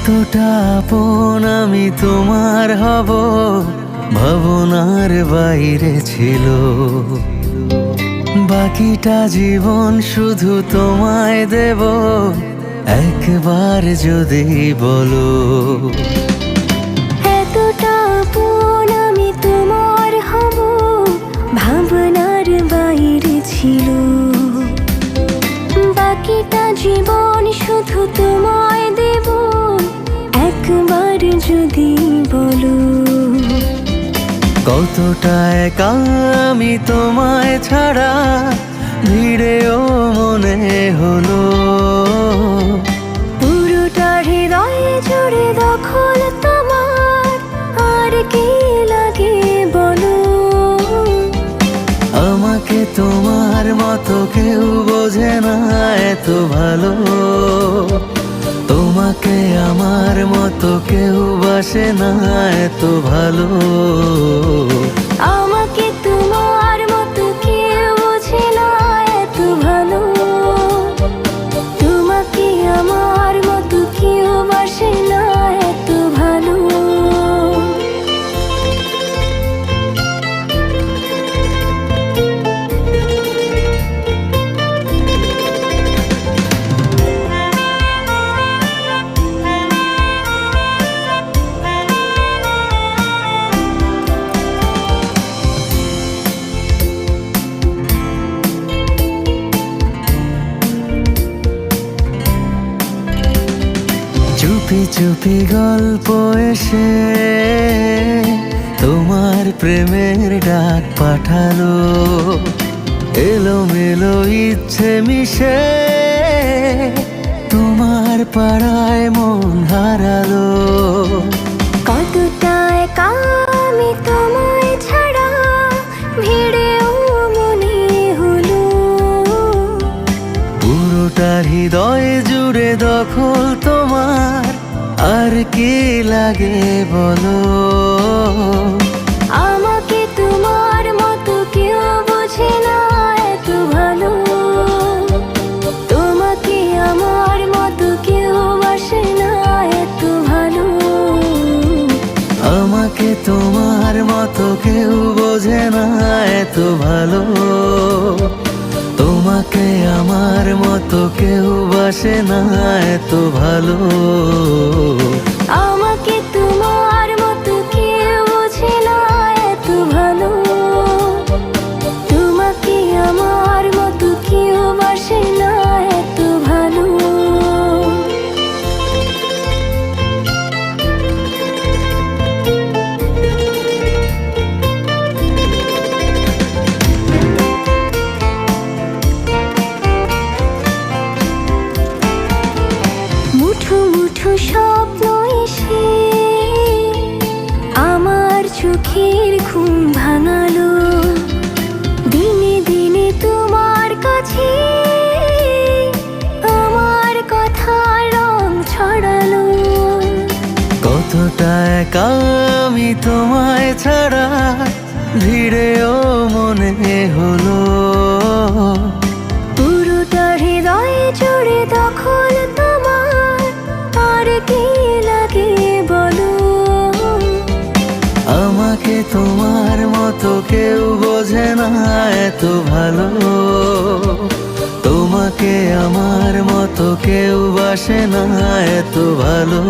কতটা আপন আমি তোমার হব ভাবনার বাইরে ছিল। বাকিটা জীবন শুধু তোমায় দেব, একবার যদি বলো। এতটা আপন আমি তোমার হব ভাবনার বাইরে ছিল। বাকিটা জীবন শুধু তোমায় দেব, একবার যদি বলো। কতটা একা আমি তোমায় ছাড়া, ভিড়েও মনে হলো। পুরোটা হৃদয় জুড়ে দখল তোমার, আর কি লাগে বলো। আমাকে তোমার মতো কেউ বোঝে না এত ভালো, তোমাকে আমার মতো কেউ বাসে না এত ভালো। আমাকে তোমার মতো কেউ বোঝে না এত ভালো, তোমাকে আমার মতো কেউ বাসে না এত ভালো। চুপি চুপি গল্প এসে তোমার প্রেমের ডাক পাঠালো। এলোমেলো ইচ্ছে মিশে তোমার পাড়ায় মন হারালো। কতটা একা আমি তোমায় ছাড়া, ভিড়েও মনে হলো। পুরোটা হৃদয় জুড়ে দখল তোমার, আর কি লাগে বলো। আমাকে তোমার মতো কেউ বোঝে না এত ভালো, তোমাকে আমার মতো কেউ বাসে না এত ভালো। আমাকে তোমার মতো কেউ বোঝে না এত ভালো, তোমাকে আমার মতো কেউ বাসে না এত ভালো। আমাকে তোমার মতো কেউ বোঝে না এত ভালো, তোমাকে আমার মতো কেউ বাসে না এত ভালো। মুঠো মুঠো স্বপ্ন এসে আমার চোখের ঘুম ভাঙালো। দিনে দিনে তোমার কাছে আমার কথার রং ছড়ালো। কতটা একা আমি তোমায় ছাড়া, ভিড়েও মনে হলো। পুরোটা হৃদয় জুড়ে দখল তোমার, আর কি লাগে বলো। আমাকে তোমার মতো কেউ বোঝে না এত ভালো, তোমাকে আমার মতো কেউ বাসে না এত ভালো।